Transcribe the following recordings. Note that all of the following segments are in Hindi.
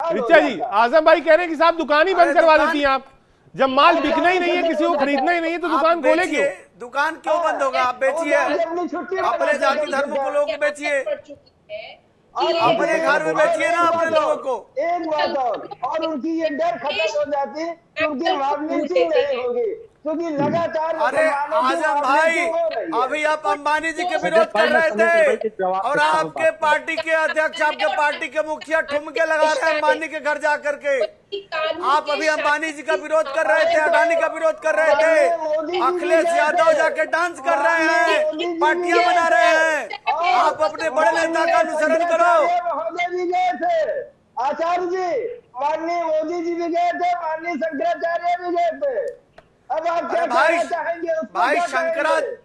हो ऋचा जी, जाता। आजम भाई कह रहे हैं कि साहब दुकान ही बंद करवा देती हैं आप। जब माल बिकना ही नहीं है, किसी को खरीदना ही नहीं है, तो दुकान खोले क्यों? दुकान क्यों बंद होगा? आप बेचिए, अपनी छुट्टी अपने जाति धर्म को लोगों को बेचिए, अपने घर में बेचिए ना अपने लोगों को। एक बात और उनकी ये डर खत्म हो जाती क्योंकि वार्निंग नहीं होगी, क्योंकि लगातार अरे आजम भाई, अभी आप अंबानी जी के विरोध कर रहे थे और आपके पार्टी के अध्यक्ष, आपके पार्टी के मुखिया ठुमके लगा रहे हैं अंबानी के घर जा करके। आप अभी अंबानी जी का विरोध कर रहे थे, अडानी का विरोध कर रहे थे, अखिलेश यादव जाके डांस कर रहे हैं, पार्टियां बना रहे हैं। आप अपने बड़े नेता का अनुसरण करो। महोदय भी गए थे, आचार्य जी, माननीय मोदी जी भी गए थे, माननीय शंकराचार्य भी गए थे। अब आप क्या कहना चाहेंगे? भाई शंकराचार्य,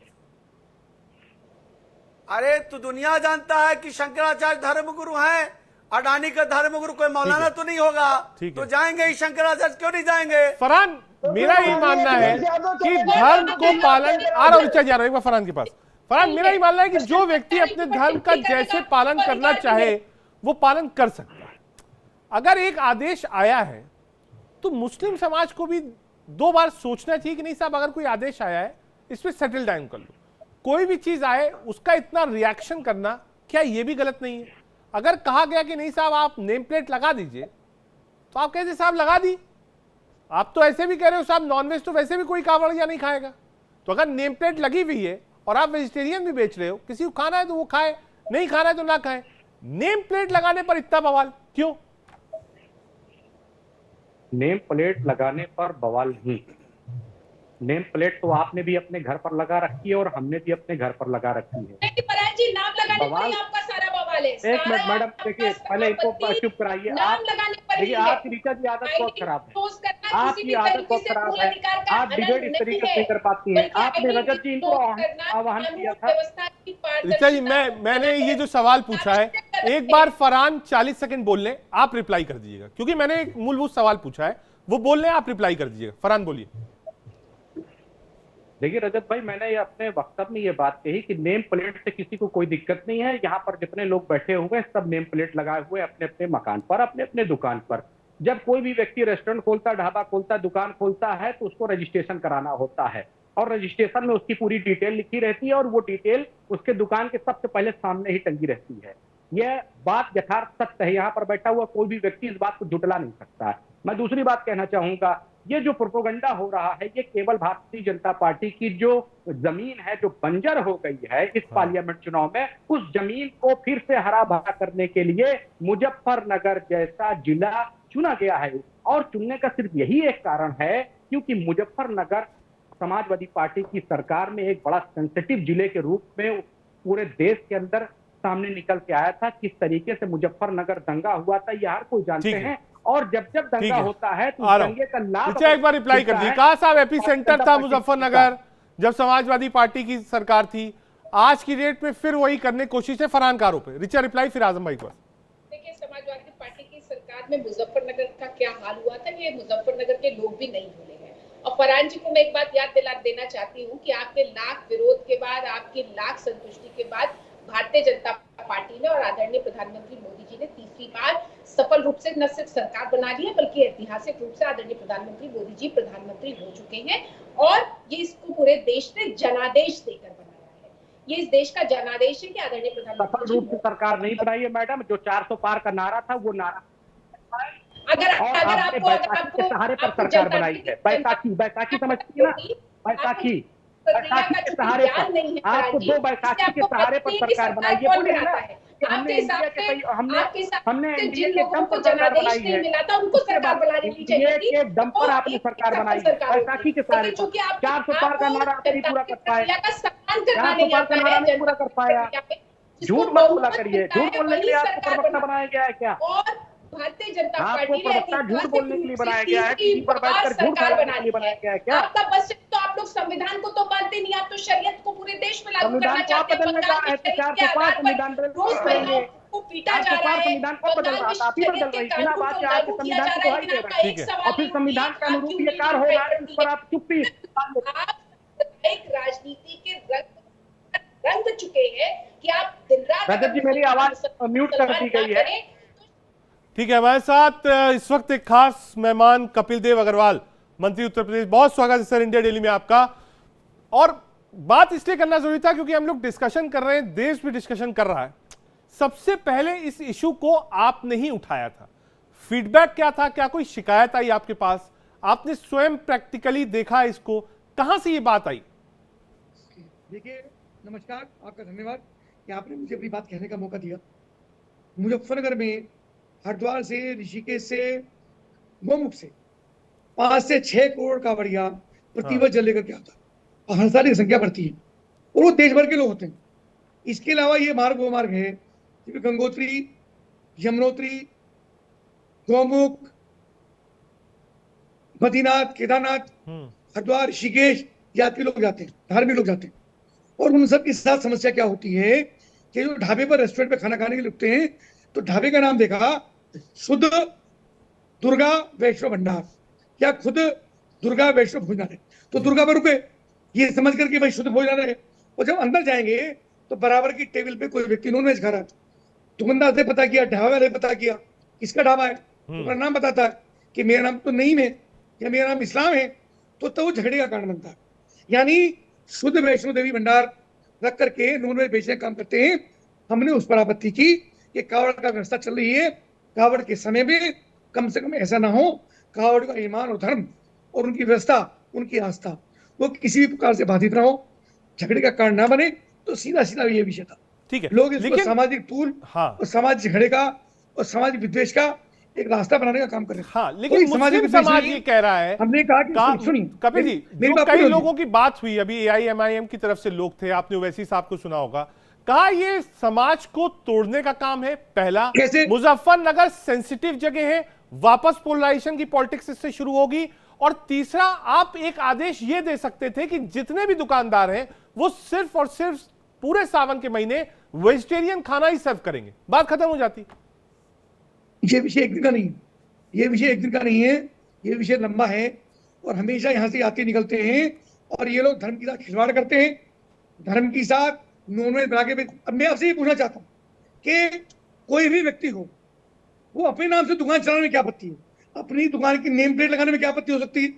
अरे तू दुनिया जानता है कि शंकराचार्य धर्मगुरु हैं। अडानी का धर्मगुरु कोई मौलाना तो नहीं होगा, तो जाएंगे ही शंकराचार्य, क्यों नहीं जाएंगे? फरहान, मेरा ये मानना है कि धर्म को पालन, आ रहा हूं ऋचा जी, आ रहा हूं एक बार फरहान के पास। फरहान, मेरा ये मानना है कि जो व्यक्ति अपने धर्म का जैसे पालन करना चाहे वो पालन कर सकता है। अगर एक आदेश आया है तो मुस्लिम समाज को भी 2 बार सोचना चाहिए कि नहीं साहब, अगर कोई आदेश आया है इस पर सेटल डाउन कर लो। कोई भी चीज आए उसका इतना रिएक्शन करना क्या ये भी गलत नहीं है? अगर कहा गया कि नहीं साहब आप नेम प्लेट लगा दीजिए, तो आप कहते साहब लगा दी। आप तो ऐसे भी कह रहे हो साहब नॉनवेज तो वैसे भी कोई कावड़िया नहीं खाएगा, तो अगर नेम प्लेट लगी हुई है और आप वेजिटेरियन भी बेच रहे हो, किसी को खाना है तो वो खाए, नहीं खाना है तो ना खाए। नेम प्लेट लगाने पर इतना बवाल क्यों? नेम प्लेट लगाने पर बवाल नहीं, नेम प्लेट तो आपने भी अपने घर पर लगा रखी है और हमने भी अपने घर पर लगा रखी है। जी, नाम लगाने पर ही आपका सारा बवाल है। एक मिनट मैडम, देखिए पहले इनको चुप कराइए। आप देखिए, आपकी ऋचा जी आदत बहुत खराब है, आपकी आदत बहुत खराब है। आप डिबेट इस तरीके से कर पाती हैं। आपने रजत जी इनको आह्वान किया था। ऋचा जी, मैंने ये जो सवाल पूछा है, एक बार फरहान 40 सेकंड बोल लें, आप रिप्लाई कर दीजिएगा, क्योंकि मैंने एक मूलभूत सवाल पूछा है, वो बोल लें, आप रिप्लाई कर दीजिएगा। फरहान बोलिए। देखिए रजत भाई, मैंने ये अपने वक्तव्य में ये बात कही कि नेम प्लेट से किसी को कोई दिक्कत नहीं है। यहाँ पर जितने लोग बैठे हुए हैं सब नेम प्लेट लगाए हुए अपने अपने मकान पर, अपने अपने दुकान पर। जब कोई भी व्यक्ति रेस्टोरेंट खोलता, ढाबा खोलता, दुकान खोलता है तो उसको रजिस्ट्रेशन कराना होता है और रजिस्ट्रेशन में उसकी पूरी डिटेल लिखी रहती है और वो डिटेल उसके दुकान के सबसे पहले सामने ही टंगी रहती है। यह बात यथार्थ सत्य है, यहाँ पर बैठा हुआ कोई भी व्यक्ति इस बात को जुटला नहीं सकता है। मैं दूसरी बात कहना चाहूंगा, ये जो प्रोपोगंडा हो रहा है ये केवल भारतीय जनता पार्टी की जो जमीन है, जो बंजर हो गई है इस पार्लियामेंट चुनाव में, उस जमीन को फिर से हरा भरा करने के लिए मुजफ्फरनगर जैसा जिला चुना गया है। और चुनने का सिर्फ यही एक कारण है क्योंकि मुजफ्फरनगर समाजवादी पार्टी की सरकार में एक बड़ा सेंसिटिव जिले के रूप में पूरे देश के अंदर सामने निकल के आया था। किस तरीके से मुजफ्फरनगर दंगा हुआ था ये हर कोई जानते हैं, और जब जब दंगा होता है तो दंगे का लाभ। एक बार रिप्लाई कर दी। कहा साहब एपी सेंटर था मुजफ्फरनगर जब समाजवादी पार्टी की सरकार थी, आज की डेट में फिर वही करने की कोशिश है फरहान का आरोप है। रिचा रिप्लाई फिर आजम भाई को। देखिए, समाजवादी पार्टी की सरकार में मुजफ्फरनगर का क्या हाल हुआ था ये मुजफ्फरनगर के लोग भी नहीं भूले हैं। और फरहान जी को मैं एक बात याद दिला देना चाहती हूँ कि आपके लाख विरोध के बाद, आपकी लाख संतुष्टि के बाद भारतीय जनता पार्टी ने और आदरणीय प्रधानमंत्री मोदी जी ने तीसरी बार सफल रूप से न सिर्फ सरकार बना ली है बल्कि ऐतिहासिक रूप से आदरणीय प्रधानमंत्री मोदी जी प्रधानमंत्री हो चुके हैं। और ये इसको पूरे देश ने जनादेश देकर बनाया है। ये इस देश का जनादेश है कि आदरणीय प्रधानमंत्री सफल रूप से सरकार नहीं बनाई है मैडम। जो 400 पार का नारा था वो नारा अगर आपको सहारे पर सरकार बनाई है। बैसाखी समझती है ना, बैसाखी के सहारे पर आपको 2 बैसाखी के सहारे पर सरकार बनाई है। बोलिए ना, हमने इंडिया के हमने इंडिया के दम पर सरकार बनाई है, उनको सरकार बनानी चाहिए के दम पर आपने सरकार बनाई है। बैसाखी के सहारे पर 400 पार का नारा नहीं पूरा कर पाया, 400 पार का नारा नहीं पूरा कर पाया। झूठ मत बोला करिए, झूठ बोलने के लिए आपको प्रवक्ता बनाया गया है क्या? भारतीय जनता पार्टी आपको प्रवक्ता झूठ बोलने के लिए बनाया गया है, टीवी पर बैठकर झूठ बोलने के लिए बनाया गया है क्या? आपका बस तो आप लोग संविधान को तो मानते नहीं, आप तो शरीयत को पूरे देश में लागू करना चाहते हैं। रोज महिलाओं को पीटा जा रहा है, संविधान को बदल रहा था, आप ही बदल रही थी ना बात है। आपके संविधान को दुहाई दे रहे हैं और फिर संविधान के अनुरूप ये कार्य हो रहा है, इस पर आप चुप्पी। एक राजनीति के रंग चुके हैं कि आप दिन रात। रजत जी, मेरी आवाज म्यूट कर दी गई है। ठीक है, हमारे साथ इस वक्त एक खास मेहमान कपिल देव अग्रवाल, मंत्री उत्तर प्रदेश। बहुत स्वागत है सर इंडिया डेली में आपका। और बात इसलिए करना जरूरी था क्योंकि हम लोग डिस्कशन कर रहे हैं, देश भी डिस्कशन कर रहा है। सबसे पहले इस इशू को आपने ही उठाया था, फीडबैक क्या था? क्या कोई शिकायत आई आपके पास? आपने स्वयं प्रैक्टिकली देखा इसको, कहां से ये बात आई? देखिए, नमस्कार, आपका धन्यवाद कि आपने मुझे अपनी बात कहने का मौका दिया। मुजफ्फरनगर में हरिद्वार से, ऋषिकेश से, गोमुख से 5 से 6 करोड़ कांवड़िया प्रतिवर्ष जल लेकर के आता है और हर साल की संख्या बढ़ती है और वो देश भर के लोग होते हैं। इसके अलावा ये मार्ग वो मार्ग है जिसमें गंगोत्री, यमुनोत्री, गोमुख, बद्रीनाथ, केदारनाथ, हरिद्वार, ऋषिकेश यात्री लोग जाते हैं, धार्मिक लोग जाते हैं। और उन सब के साथ समस्या क्या होती है कि जो ढाबे पर, रेस्टोरेंट पे खाना खाने के लिए रुकते हैं तो ढाबे का नाम देखा शुद्ध दुर्गा वैष्णव भंडार या खुद दुर्गा वैष्णव भोजनालय, तो दुर्गा पर रुके ये समझ करके भाई शुद्ध भोजनालय है। और जब अंदर जाएंगे तो बराबर की टेबल पे कोई व्यक्ति नॉन वेज खा रहा है, दुकानदार से पता किया, ढाबे वाले पता किया किसका ढाबा है, तो नाम बताता है कि मेरा नाम तो नईम है या मेरा नाम इस्लाम है, तो वो झगड़े का कारण बनता है। यानी शुद्ध वैष्णो देवी भंडार रख करके नॉन वेज बेचने का काम करते हैं। हमने उस पर आपत्ति की कि कावड़ का व्यवस्था चल रही है, कावड़ के समय में कम से कम ऐसा ना हो, कावड़ का ईमान और धर्म और उनकी व्यवस्था, उनकी आस्था वो किसी भी प्रकार से बाधित ना हो, झगड़े का कारण ना बने। तो सीधा सीधा ये विषय था। ठीक है, लोग इसको सामाजिक टूल और सामाजिक झगड़े का और सामाजिक विद्वेष का एक रास्ता बनाने का काम कर रहे हैं। हाँ, लेकिन मुस्लिम समाज ये कह रहा है, हमने कहा कि सुनिए कपिल जी, जो कई लोगों की बात हुई, अभी AIMIM की तरफ से लोग थे, आपने ओवैसी साहब को सुना होगा, कहा ये समाज को तोड़ने का काम है। पहला, मुजफ्फरनगर सेंसिटिव जगह है, वापस पोलराइजेशन की पॉलिटिक्स इससे शुरू होगी। और तीसरा, आप एक आदेश ये दे सकते थे कि जितने भी दुकानदार हैं वो सिर्फ और सिर्फ पूरे सावन के महीने वेजिटेरियन खाना ही सर्व करेंगे, बात खत्म हो जाती। ये विषय एक दिन का नहीं है, ये विषय एक दिन का नहीं है, ये विषय लंबा है और हमेशा यहाँ से आते निकलते हैं और ये लोग धर्म के साथ खिलवाड़ करते हैं, धर्म के साथ नॉनवेज बना के। अब मैं आपसे ये पूछना चाहता हूँ कि कोई भी व्यक्ति हो, वो अपने नाम से दुकान चलाने में क्या आपत्ति है? अपनी दुकान की नेम प्लेट लगाने में क्या आपत्ति हो सकती है?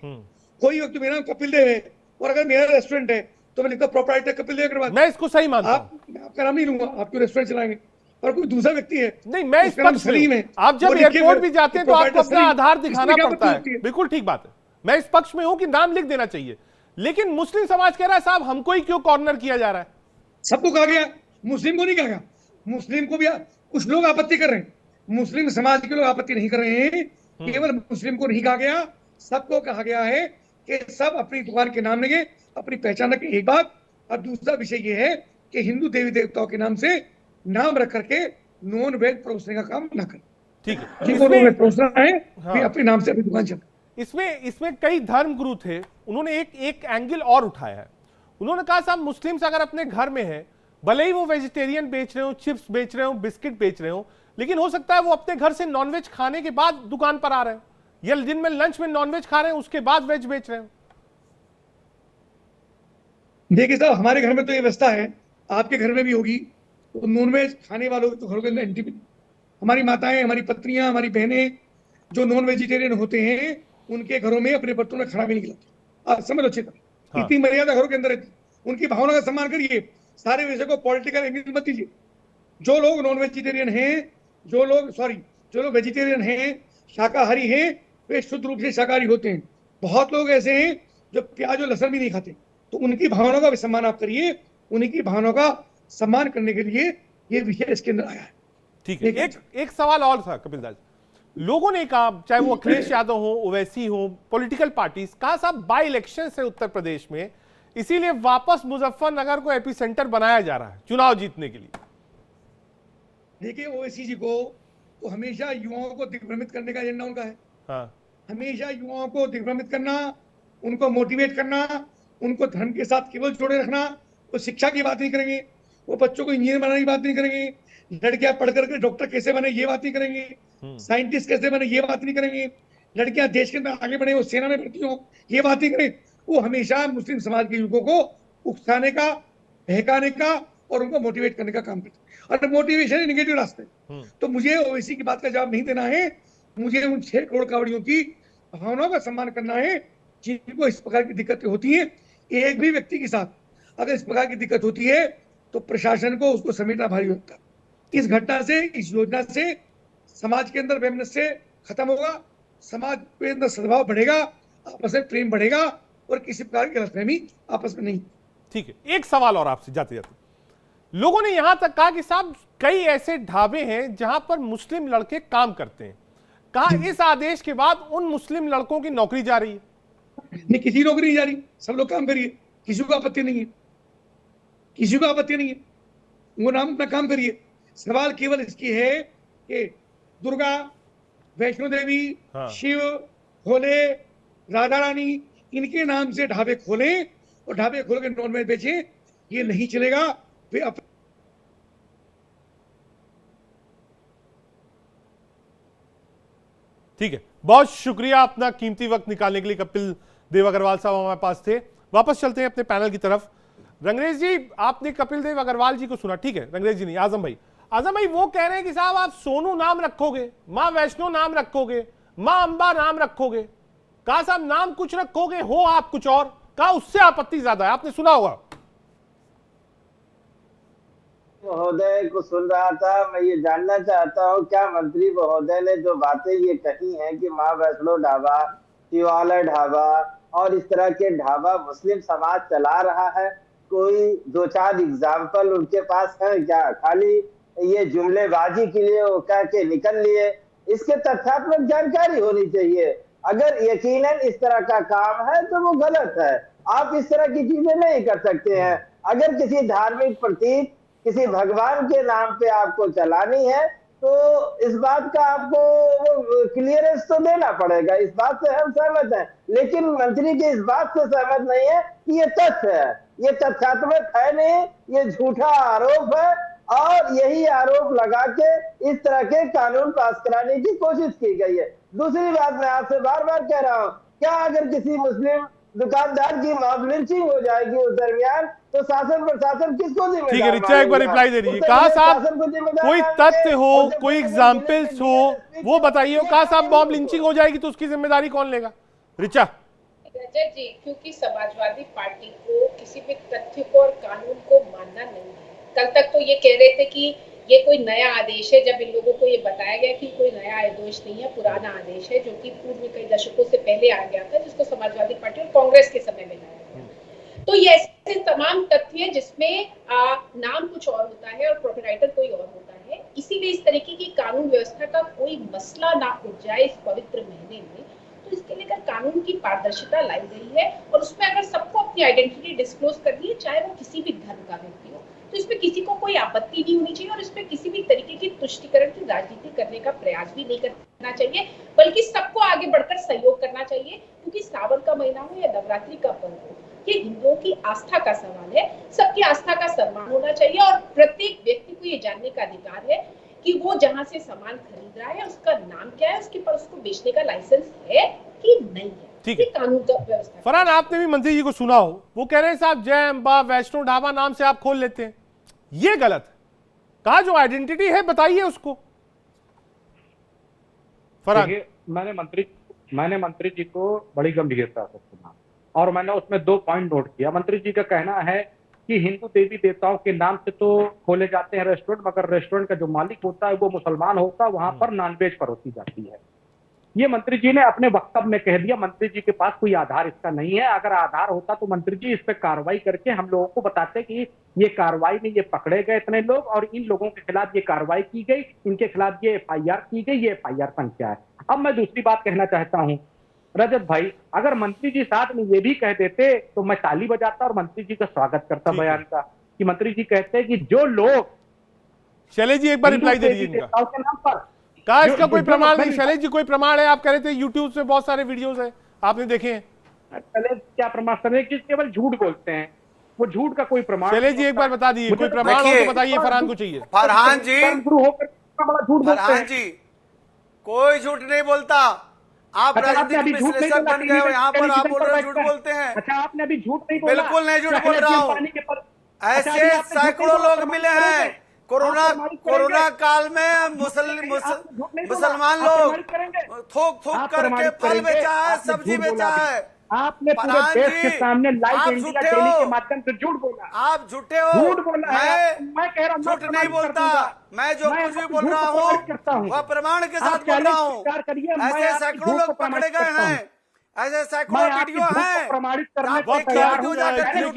कोई व्यक्ति, मेरा नाम कपिल देव है और अगर मेरा रेस्टोरेंट है तो मैं लिखता प्रोप्राइटर कपिल देव अग्रवाल। मैं इसको सही मानता हूं। मैं आपका नाम नहीं लूंगा, आपके रेस्टोरेंट चलाएंगे। और कोई दूसरा व्यक्ति है, नहीं, मैं इस पक्ष में, आप जब एयरपोर्ट भी जाते हैं तो आपको अपना आधार दिखाना पड़ता है, बिल्कुल ठीक बात है, मैं इस पक्ष में हूं कि नाम लिख देना चाहिए। लेकिन मुस्लिम समाज कह रहा है साहब हमको ही क्यों कॉर्नर किया जा रहा है? सबको कहा गया, मुस्लिम को नहीं कहा गया। मुस्लिम को भी कुछ लोग आपत्ति कर रहे हैं, मुस्लिम समाज के लोग आपत्ति नहीं कर रहे हैं। केवल मुस्लिम को नहीं कहा गया, सबको कहा गया है कि सब अपनी दुकान के नाम लेंगे, अपनी पहचान रखें, एक बात। और दूसरा विषय ये है कि हिंदू देवी देवताओं के नाम से नाम रख करके नॉन वेज परोसने का काम ना करें। ठीक है, जिनको नॉन वेज परोसना है वे अपने नाम से अपनी दुकान चलाएं। इसमें कई धर्म गुरु थे, उन्होंने एक एंगल और उठाया है। उन्होंने कहा साहब मुस्लिम्स अगर अपने घर में है, भले ही वो वेजिटेरियन बेच रहे हो, चिप्स बेच रहे हो, बिस्किट बेच रहे हो, लेकिन हो सकता है वो अपने घर से नॉनवेज खाने के बाद दुकान पर आ रहे हो, या दिन में लंच में नॉनवेज खा रहे हैं उसके बाद वेज बेच रहे हो। देखिए साहब, हमारे घर में तो ये व्यवस्था है, आपके घर में भी होगी। तो नॉनवेज खाने वालों के तो घरों के अंदर एंट्री, हमारी माताएं, हमारी पत्नियां, हमारी बहनें जो नॉन वेजिटेरियन होते हैं उनके घरों में अपने बर्तनों में खाना भी नहीं खिलाते। समझ अच्छी तरह, इतनी मर्यादा घरों के अंदर रहती। उनकी भावना का सम्मान करिए, सारे विषय को पॉलिटिकल एंगल मत दीजिए। जो लोग नॉन वेजिटेरियन हैं, जो लोग वेजिटेरियन हैं, शाकाहारी हैं, वे शुद्ध रूप से शाकाहारी होते हैं। बहुत लोग ऐसे हैं जो प्याज और लहसुन भी नहीं खाते, तो उनकी भावनाओं का भी सम्मान आप करिए। उनकी भावनाओं का सम्मान करने के लिए ये विषय इसके अंदर आया है। ठीक है, एक सवाल और था कपिल दास, लोगों ने कहा, चाहे वो अखिलेश यादव हो, ओवैसी हो, पॉलिटिकल पार्टीज, कहा साहब बाई इलेक्शन है उत्तर प्रदेश में, इसीलिए वापस मुजफ्फरनगर को एपिसेंटर बनाया जा रहा है चुनाव जीतने के लिए। देखिए, ओवैसी जी को तो हमेशा युवाओं को दिग्भ्रमित करने का एजेंडा उनका है। हाँ, हमेशा युवाओं को दिग्भ्रमित करना, उनको मोटिवेट करना, उनको धर्म के साथ केवल जोड़े रखना। वो शिक्षा की बात नहीं करेंगे, वो बच्चों को इंजीनियर बनाने की बात नहीं करेंगे, लड़कियां पढ़ करके डॉक्टर कैसे बने ये बात नहीं करेंगे, साइंटिस्ट कैसे बने ये बात नहीं करेंगे, लड़कियां देश के अंदर आगे बढ़े, वो सेना में भर्ती हो ये बात नहीं करें। वो हमेशा मुस्लिम समाज के युवकों को उकसाने का, बहकाने का और उनको मोटिवेट करने का काम करते हैं। और मोटिवेशन है निगेटिव रास्ते। तो मुझे ओवैसी की बात का जवाब नहीं देना है, मुझे उन 6 करोड़ कांवड़ियों की भावनाओं का सम्मान करना है जिनको इस प्रकार की दिक्कतें होती हैं। एक भी व्यक्ति के साथ अगर इस प्रकार की दिक्कत होती है तो प्रशासन को उसको समेटना भारी होता है। इस घटना से, इस योजना से समाज के अंदर वैमनस्य खत्म होगा, समाज के अंदर सद्भाव बढ़ेगा, आपस में प्रेम बढ़ेगा और किसी प्रकार की गलतफहमी आपस में नहीं। ठीक है, एक सवाल और आपसे जाते जाते, लोगों ने यहां तक कहा कि साहब कई ऐसे ढाबे हैं जहां पर मुस्लिम लड़के काम करते हैं, कहा इस आदेश के बाद उन मुस्लिम लड़कों की नौकरी जा रही है। नहीं, किसी नौकरी नहीं जा रही, सब लोग काम करिए, किसी को आपत्ति नहीं है, किसी को आपत्ति नहीं है, वो नाम अपना काम करिए। सवाल केवल इसकी है कि दुर्गा, वैष्णो देवी, शिव, भोले, राधा रानी, इनके नाम से ढाबे खोलें और ढाबे खोल के नॉनवेज बेचें, ये नहीं चलेगा। वे ठीक है, बहुत शुक्रिया अपना कीमती वक्त निकालने के लिए। कपिल देव अग्रवाल साहब हमारे पास थे। वापस चलते हैं अपने पैनल की तरफ। रंगरेज जी, आपने कपिल देव अग्रवाल जी को सुना, ठीक है, रंगरेज जी नहीं, आजम भाई वो कह रहे हैं कि साहब आप सोनू नाम रखोगे, मां वैष्णो नाम रखोगे, मां अंबा नाम रखोगे, कहा साहब नाम कुछ रखोगे, हो आप कुछ और, कहा उससे आपत्ति ज्यादा है। आपने सुना होगा। महोदय को सुन रहा था, मैं ये जानना चाहता हूँ क्या मंत्री महोदय ने जो बातें ये कही हैं कि माँ वैष्णो ढाबा, शिवालय ढाबा और इस तरह के ढाबा मुस्लिम समाज चला रहा है, कोई 2-4 एग्जाम्पल उनके पास है क्या? खाली ये जुमलेबाजी के लिए वो कह के निकल लिए, इसके तथ्यात्मक जानकारी होनी चाहिए। अगर यकीनन इस तरह का काम है तो वो गलत है, आप इस तरह की चीजें नहीं कर सकते हैं। अगर किसी धार्मिक प्रतीक, किसी भगवान के नाम पे आपको चलानी है तो इस बात का आपको क्लियरेंस तो देना पड़ेगा, इस बात से हम सहमत हैं। लेकिन मंत्री जी इस बात से सहमत नहीं है कि ये तथ्य है, ये तथ्यात्मक है नहीं, ये झूठा आरोप है और यही आरोप लगा के इस तरह के कानून पास कराने की कोशिश की गई है। दूसरी बात मैं आपसे बार बार कह रहा हूँ, क्या अगर किसी मुस्लिम दुकानदार की मॉब लिंचिंग हो जाएगी उस दरमियान तो शासन प्रशासन किसको जिम्मेदार? ठीक है, रिचा एक बार रिप्लाई दे दीजिए। कहा साहब कोई तथ्य हो, कोई एग्जाम्पल्स हो वो बताइए। कहा साहब मॉब लिंचिंग हो जाएगी तो उसकी जिम्मेदारी कौन लेगा? रिचा रजत जी, क्योंकि समाजवादी पार्टी को किसी भी तथ्य को और कानून को मानना नहीं है। कल तक तो ये कह रहे थे कि ये कोई नया आदेश है, जब इन लोगों को ये बताया गया कि कोई नया आदेश नहीं है, पुराना आदेश है जो कि पूर्व में कई दशकों से पहले आ गया था, जिसको समाजवादी पार्टी और कांग्रेस के समय में लाया गया। तो ये ऐसे तमाम तथ्य हैं जिसमें नाम कुछ और होता है और प्रोपराइटर कोई और होता है। इसीलिए इस तरीके की कानून व्यवस्था का कोई मसला ना उठ जाए इस पवित्र महीने में, तो इसके लेकर कानून की पारदर्शिता लाई गई है और उसमें अगर सबको अपनी आइडेंटिटी डिस्क्लोज करनी है, चाहे वो किसी भी धर्म का व्यक्ति हो, तो इसमें किसी को कोई आपत्ति नहीं होनी चाहिए और इसमें किसी भी तरीके की तुष्टीकरण की राजनीति करने का प्रयास भी नहीं करना चाहिए, बल्कि सबको आगे बढ़कर सहयोग करना चाहिए। क्योंकि सावन का महीना हो या नवरात्रि का पर्व हो, ये हिंदुओं की आस्था का सवाल है, सबकी आस्था का सम्मान होना चाहिए और प्रत्येक व्यक्ति को ये जानने का अधिकार है कि वो जहाँ से सामान खरीद रहा है उसका नाम क्या है, उसके पास उसको बेचने का लाइसेंस है कि नहीं है। ठीक है, कानून का व्यवस्था। फरहान, आपने भी मंत्री जी को सुना हो, वो कह रहे हैं साहब जय अम्बा वैष्णो ढाबा नाम से आप खोल लेते हैं, ये गलत है। कहा जो आइडेंटिटी है बताइए उसको। फरहान, मैंने मंत्री जी को बड़ी गंभीरता से सुना और मैंने उसमें 2 पॉइंट नोट किया। मंत्री जी का कहना है कि हिंदू देवी देवताओं के नाम से तो खोले जाते हैं रेस्टोरेंट, मगर रेस्टोरेंट का जो मालिक होता है वो मुसलमान होता है, वहां पर नॉनवेज परोसी जाती है। ये मंत्री जी ने अपने वक्तव्य में कह दिया। मंत्री जी के पास कोई आधार इसका नहीं है। अगर आधार होता तो मंत्री जी इस पे कार्रवाई करके हम लोगों को बताते कि ये कार्रवाई में ये पकड़े गए इतने लोग और इन लोगों के खिलाफ ये कार्रवाई की गई, इनके खिलाफ ये FIR की गई, ये FIR संख्या है। अब मैं दूसरी बात कहना चाहता हूँ रजत भाई, अगर मंत्री जी साथ में ये भी कह देते तो मैं ताली बजाता और मंत्री जी का स्वागत करता बयान का, कि मंत्री जी कहते हैं कि जो लोग शैलेश जी एक बार रिप्लाई दे दीजिए इनका। के नाम पर कहा इसका कोई प्रमाण नहीं। शैलेश जी कोई प्रमाण है? आप कह रहे थे यूट्यूब से बहुत सारे वीडियोस है, आपने देखे हैं। शैलेश क्या प्रमाण कर रहे हैं कि केवल झूठ बोलते हैं, वो झूठ का कोई प्रमाण। शैलेश जी एक बार बता दीजिए, कोई प्रमाण हो तो बताइए। फरहान को चाहिए। फरहान जी, फरहान जी कोई झूठ नहीं बोलता। आप राजनीतिक विश्लेषक बन गए हो, यहाँ पर आप बोल रहे हो झूठ बोलते हैं। अच्छा, आपने अभी झूठ नहीं बोला। बिल्कुल नहीं झूठ बोल रहा हूँ। ऐसे सैकड़ों लोग मिले हैं कोरोना काल में मुसलमान लोग थोक करके फल बेचा है, सब्जी बेचा है। आपने पूरे देश के सामने लाइव इंडिया डेली के माध्यम से झूठ बोला। आप झूठे हो। झूठ बोला है। मैं कह रहा हूँ झूठ नहीं बोलता। मैं जो कुछ भी बोल रहा हूँ वह प्रमाण के साथ बोल रहा हूँ। ऐसे सैकड़ों लोग पकड़े गए हैं, ऐसे सैकड़ों वीडियो हैं। प्रमाणित करने आप को तैयार हो जाकर जाए।